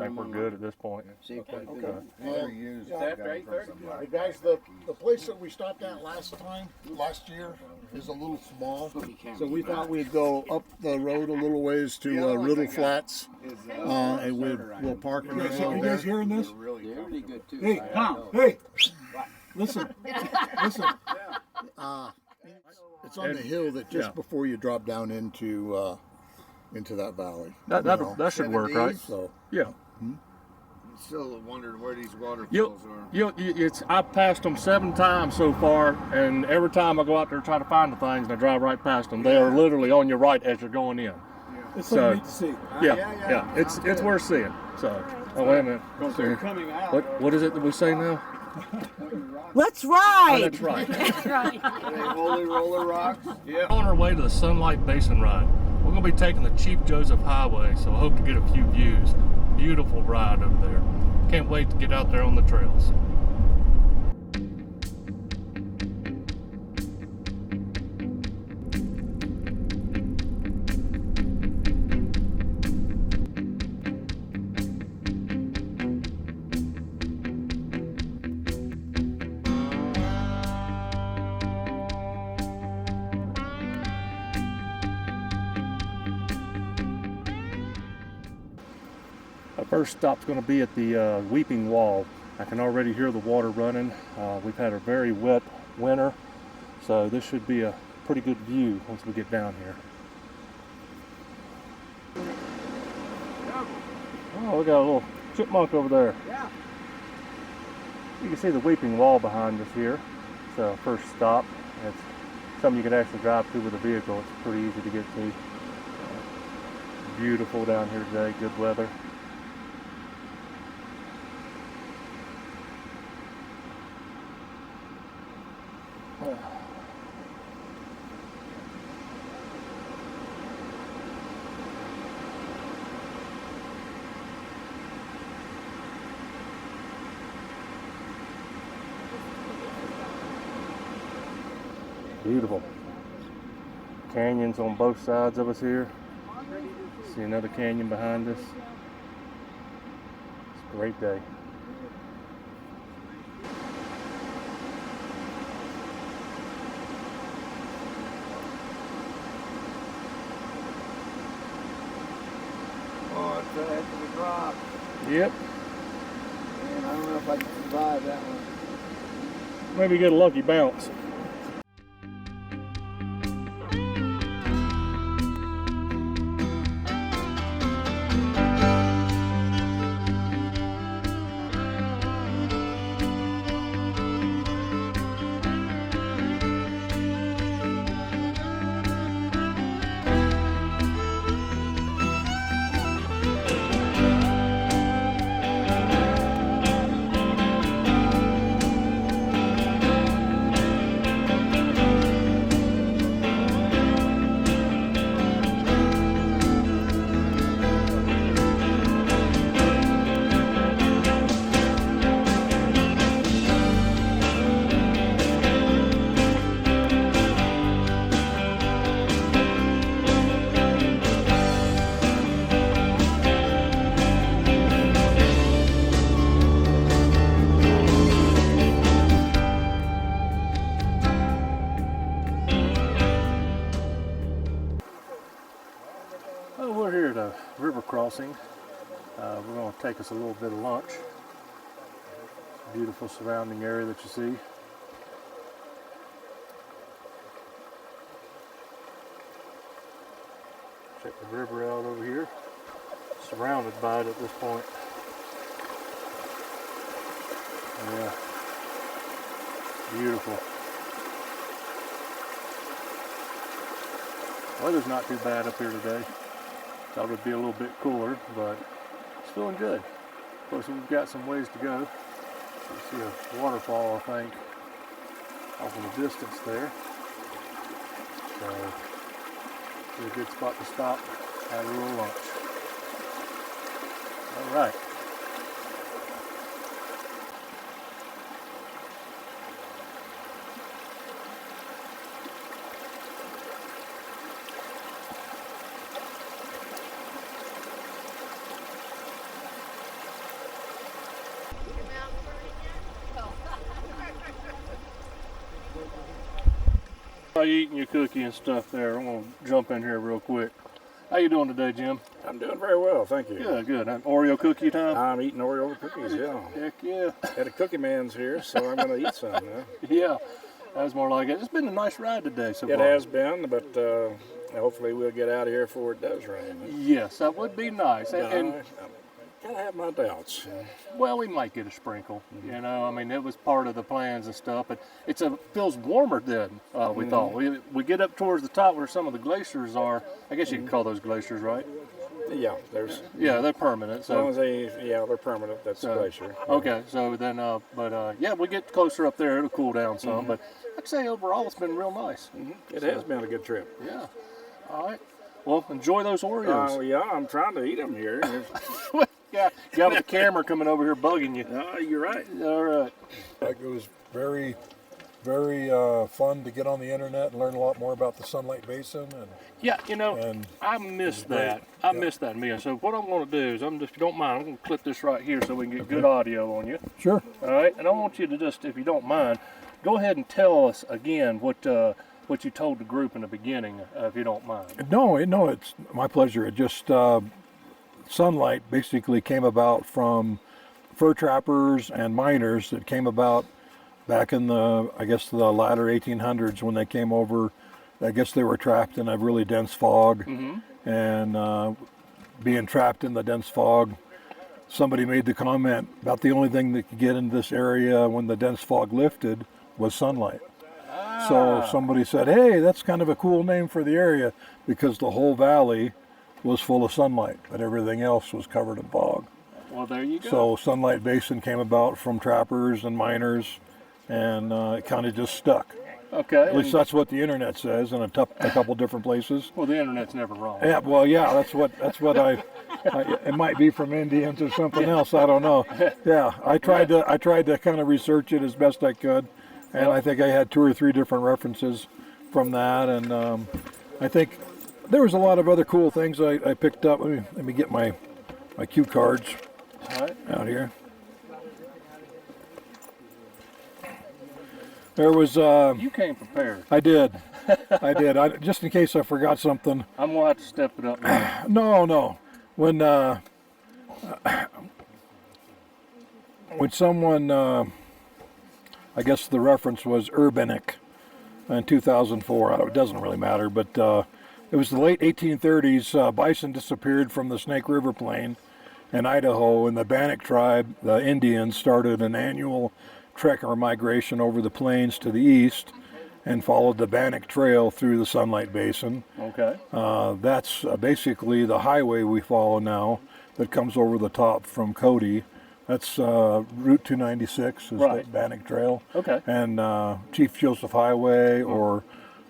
think we're good at this point. Okay. Never used After guy from 8:30? somebody. Hey guys, the place that we stopped at last year, is a little small. So we thought we'd go up the road a little ways to Riddle Flats, and we'll park in there. You guys hearing this? Really Really good too. Hey, Tom, hey, listen. It's on the hill that just before you drop down into that valley. That should work, right? So Yeah. Still wondered where these waterfalls are. I've passed them 7 times so far, and every time I go out there to try to find the things, and I drive right past them. They are literally on your right as you're going in. It's something neat to see. Yeah. It's worth seeing. So, oh wait a minute. They're coming out. What is it that we say now? Let's ride. Oh, that's right. That's right. Holy roller rocks. Yeah. On our way to the Sunlight Basin ride. We're going to be taking the Chief Joseph Highway, so I hope to get a few views. Beautiful ride over there. Can't wait to get out there on the trails. Our first stop's going to be at the Weeping Wall. I can already hear the water running. We've had a very wet winter, so this should be a pretty good view once we get down here. Oh, we got a little chipmunk over there. Yeah. You can see the Weeping Wall behind us here. It's our first stop. It's something you can actually drive to with a vehicle. It's pretty easy to get to. Beautiful down here today, good weather. Beautiful. Canyons on both sides of us here. See another canyon behind us. It's a great day. Oh, it's a heck of a drop. Yep. Man, I don't know if I can survive that one. Maybe get a lucky bounce. Well, we're here at a river crossing. We're going to take us a little bit of lunch. Beautiful surrounding area that you see. Check the river out over here. Surrounded by it at this point. Yeah, beautiful. Weather's not too bad up here today. Thought it would be a little bit cooler, but it's feeling good. Of course, we've got some ways to go. You see a waterfall, I think, off in the distance there. So, it's a good spot to stop, have a little lunch. All right. While you're eating your cookie and stuff there, I'm gonna jump in here real quick. How you doing today, Jim? I'm doing very well, thank you. Good, good. Oreo cookie time? I'm eating Oreo cookies, yeah. Heck yeah. Got a cookie man's here, so I'm going to eat some. Huh? Yeah, that's more like it. It's been a nice ride today so It far. has been, but hopefully we'll get out of here before it does rain. Yes, that would be nice. And I kind of have my doubts. well, we might get a sprinkle. You know, I mean, it was part of the plans and stuff, but feels warmer than we thought. We get up towards the top where some of the glaciers are. I guess you can call those glaciers, right? Yeah, they're permanent. as long So as they're permanent. That's the glacier. okay, so then, yeah, we get closer up there, it'll cool down some. But I'd say overall, it's been real nice. It has been a good trip. Yeah. All right. Well, enjoy those Oreos. Yeah, I'm trying to eat them here. Yeah, got the camera coming over here bugging you. You're right. All right. It was very, very fun to get on the internet and learn a lot more about the Sunlight Basin. And Yeah, you know, And I missed that. I missed that, Mia. So what I'm going to do is, if you don't mind, I'm going to clip this right here so we can get good audio on you. sure. All right, and I want you to just, if you don't mind, go ahead and tell us again what you told the group in the beginning, if you don't mind. No, it's my pleasure. It just Sunlight basically came about from fur trappers and miners that came about back in the latter 1800s when they came over. I guess they were trapped in a really dense fog, and being trapped in the dense fog, somebody made the comment about the only thing that could get into this area when the dense fog lifted was sunlight. So somebody said, hey, that's kind of a cool name for the area, because the whole valley was full of sunlight, but everything else was covered in fog. Well, there you go. So Sunlight Basin came about from trappers and miners, and it kind of just stuck. Okay. At least that's what the internet says in a couple different places. Well, the internet's never wrong. Yeah, well, yeah, that's what it might be from Indians or something else. I don't know. Yeah, I tried to kind of research it as best I could, and I think I had 2 or 3 different references from that, and I think there was a lot of other cool things I picked up. Let me get my cue cards All right. out here. There was. You came prepared. I did. Just in case I forgot something. I'm going to have to step it up now. No. When someone, I guess the reference was Urbanic in 2004. It doesn't really matter, but it was the late 1830s. Bison disappeared from the Snake River Plain in Idaho, and the Bannock tribe, the Indians, started an annual trek or migration over the plains to the east and followed the Bannock Trail through the Sunlight Basin. Okay. That's basically the highway we follow now that comes over the top from Cody. That's Route 296 is Right. the Bannock Trail. Okay. And Chief Joseph Highway or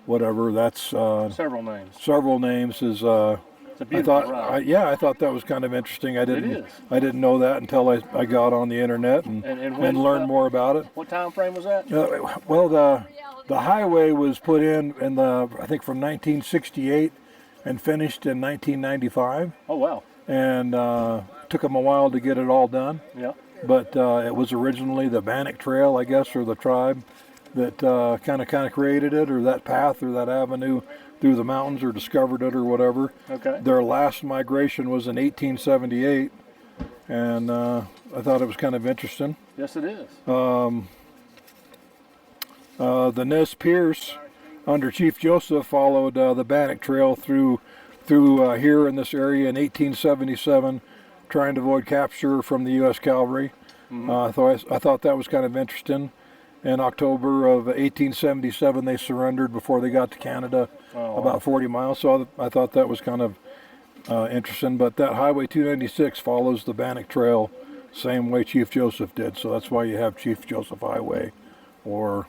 whatever, that's Several names. several names is It's a beautiful ride. I thought that was the interesting. I is. didn't know that until I got on the internet and when, learned more about it. What time frame was that? Well, the highway was put in I think from 1968 and finished in 1995, Oh, wow. and took them a while to get it all done. Yeah. But it was originally the Bannock Trail, I guess, or the tribe that kind of created it, or that path or that avenue through the mountains, or discovered it, or whatever. Okay. Their last migration was in 1878, and I thought it was kind of interesting. Yes, it is. The Nez Perce, under Chief Joseph, followed the Bannock Trail through here in this area in 1877, trying to avoid capture from the U.S. Cavalry. I thought that was kind of interesting. In October of 1877, they surrendered before they got to Canada, about 40 miles. So I thought that was kind of interesting. But that Highway 296 follows the Bannock Trail, same way Chief Joseph did. So that's why you have Chief Joseph Highway, or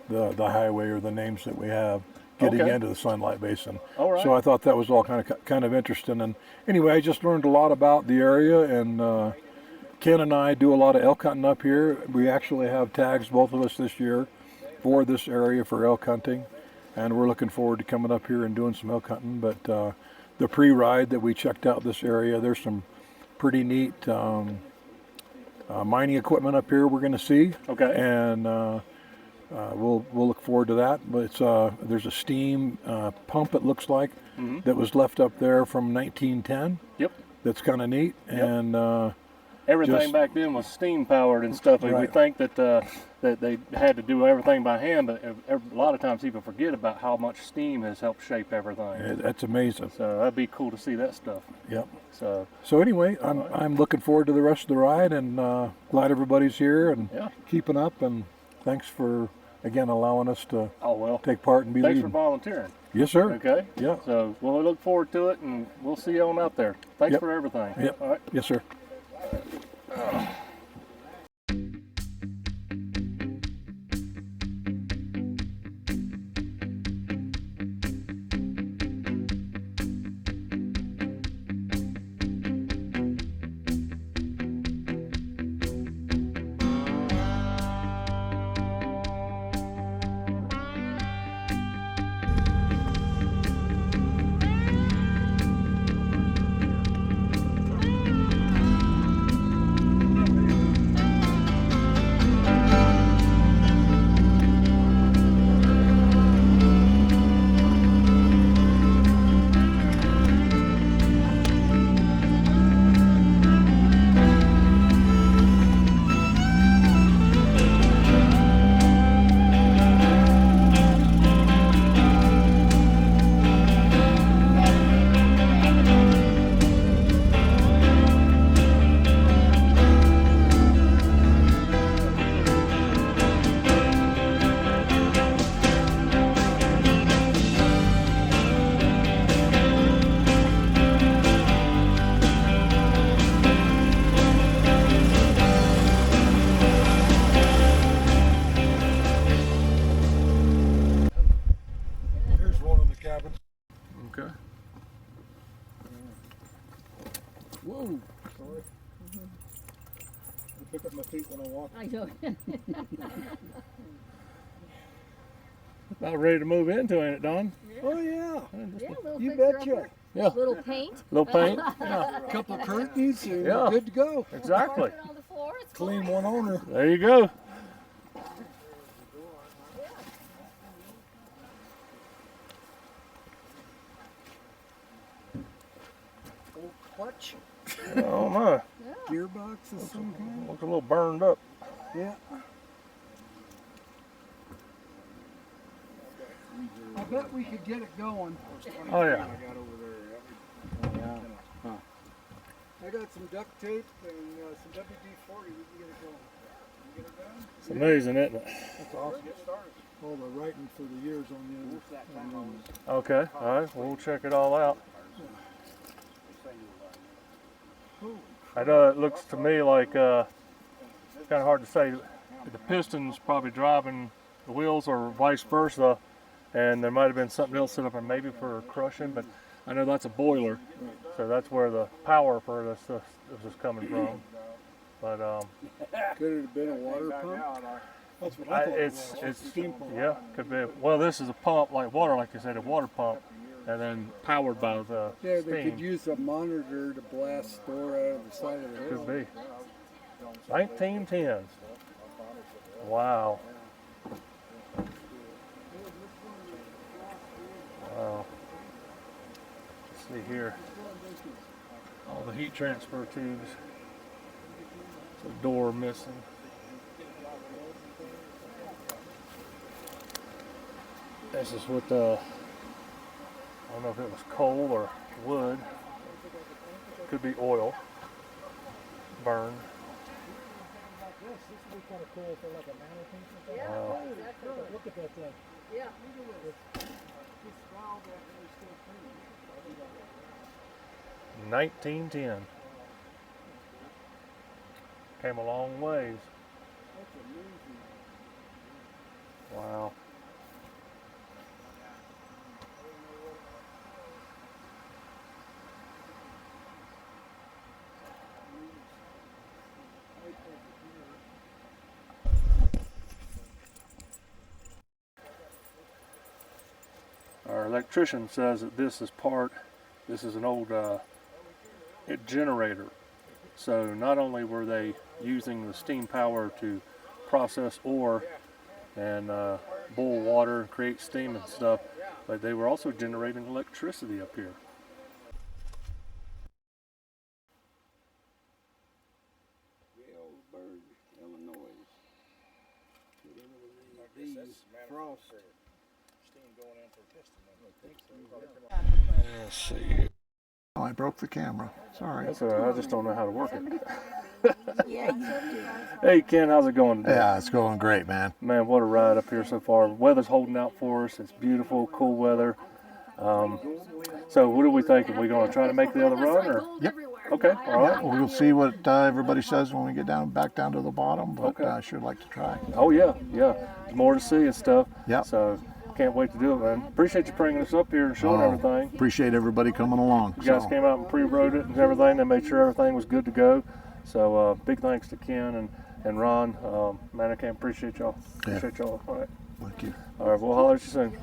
the highway, or the names that we have getting Okay. into the Sunlight Basin. All right. So I thought that was all kind of interesting. And anyway, I just learned a lot about the area, and Ken and I do a lot of elk hunting up here. We actually have tags, both of us, this year for this area for elk hunting, and we're looking forward to coming up here and doing some elk hunting. But the pre-ride that we checked out this area, there's some pretty neat mining equipment up here we're going to see. Okay. And we'll look forward to that. But it's there's a steam pump, it looks like, that was left up there from 1910. Yep. That's kind of neat. Yep. And everything just- back then was steam powered and stuff. And we Right. think that that they had to do everything by hand, but a lot of times people forget about how much steam has helped shape everything. that's amazing. So that'd be cool to see that stuff. Yep. So Anyway, I'm looking forward to the rest of the ride, and glad everybody's here and yeah. keeping up. And thanks for again allowing us to Oh well. take part and be Thanks for leading. volunteering. Yes, sir. Okay. Yeah. So we'll look forward to it, and we'll see you on out there. Thanks Yep. for everything. Yep. All right. Yes, sir. Here's one of the cabins. Okay. Whoa. Sorry. I pick up my feet when I walk. I know. About ready to move into it, Don. Oh yeah. Yeah, little You fixer betcha. upper. Yeah. Little paint. Little paint. A couple of curtains and Yeah. good to go. Exactly. Carpet on the floor. It's Clean fine. one owner. There you go. Old clutch. Oh my. Gearbox of some kind. Looks a little burned up. Yeah. I bet we could get it going. Oh yeah. I got some duct tape and some WD-40. We can get it going. You get it done? It's amazing, isn't it? That's awesome. All the writing for the years on the other. Okay. All right. We'll check it all out. I know it looks to me like it's kind of hard to say. The piston's probably driving the wheels, or vice versa, and there might have been something else set up, and maybe for crushing. But I know that's a boiler, so that's where the power for this is coming from. But Could it have been a water pump? That's what I thought it's it was. steam pump. Yeah, could be. Well, this is a pump like water, like you said, a water pump, and then powered by the Yeah, steam. they could use a monitor to blast store out of the side of the hill. Could be. 1910s. Wow. Wow. Let's see here. All the heat transfer tubes. There's a door missing. This is what I don't know if it was coal or wood. Could be oil. Burn. Wow. Look at that thing. Yeah. 1910. Came a long ways. Wow. Our electrician says that this is an old generator. So not only were they using the steam power to process ore and boil water and create steam and stuff, but they were also generating electricity up here. Galesburg, Illinois. Frost. Let's see. Oh, I broke the camera. Sorry. That's all right. I just don't know how to work it. Yeah, you do. Hey Ken, how's it going today? Yeah, it's going great, man. Man, what a ride up here so far. Weather's holding out for us. It's beautiful, cool weather. So what do we think? Are we going to try to make the other run? Or? Yep. Okay, all right. We'll see what everybody says when we get back down to the bottom, but Okay. I sure like to try. Oh yeah, yeah. There's more to see and stuff. Yep. So can't wait to do it, man. Appreciate you bringing us up here and showing everything. Appreciate everybody coming along. You guys came out and pre-rode it and everything. They made sure everything was good to go. So big thanks to Ken and Ron. Man, I can't appreciate y'all. Appreciate y'all. All right. Thank you. All right, we'll holler at you soon.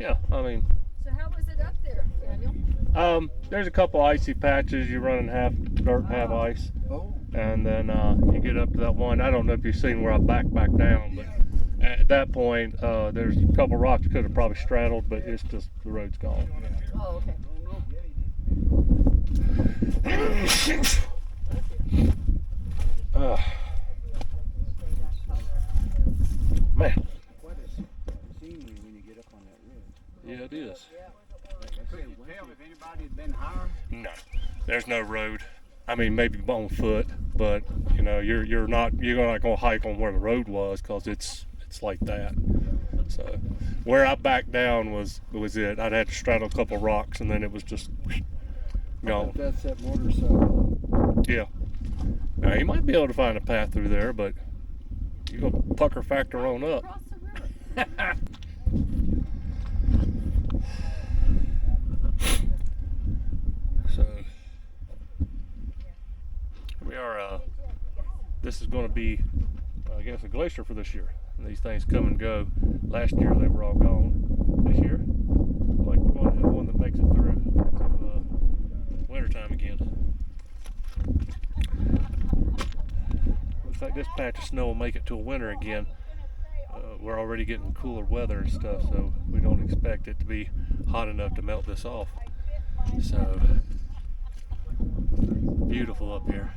Yeah, I mean, So how was it up there, Daniel? there's a couple icy patches. You're running half dirt, half ice. Oh. And then you get up to that one. I don't know if you've seen where I back down, but at that point, there's a couple rocks could have probably straddled, but it's just the road's gone. Oh, okay. Man. Quite a scenery when you get up on that ridge. Yeah, it is. Could you tell if anybody had been higher? No, there's no road. I mean, maybe on foot, but you know, you're not gonna hike on where the road was, because it's like that. So where I backed down was it. I'd had to straddle a couple rocks, and then it was just gone. That's that motorcycle. Yeah. Now you might be able to find a path through there, but you go pucker factor on up. Across the river. So we are. This is going to be, I guess, a glacier for this year. And these things come and go. Last year they were all gone. This year, like, we're going to have one that makes it through to wintertime again. Looks like this patch of snow will make it to a winter again. We're already getting cooler weather and stuff, so we don't expect it to be hot enough to melt this off. So beautiful up here.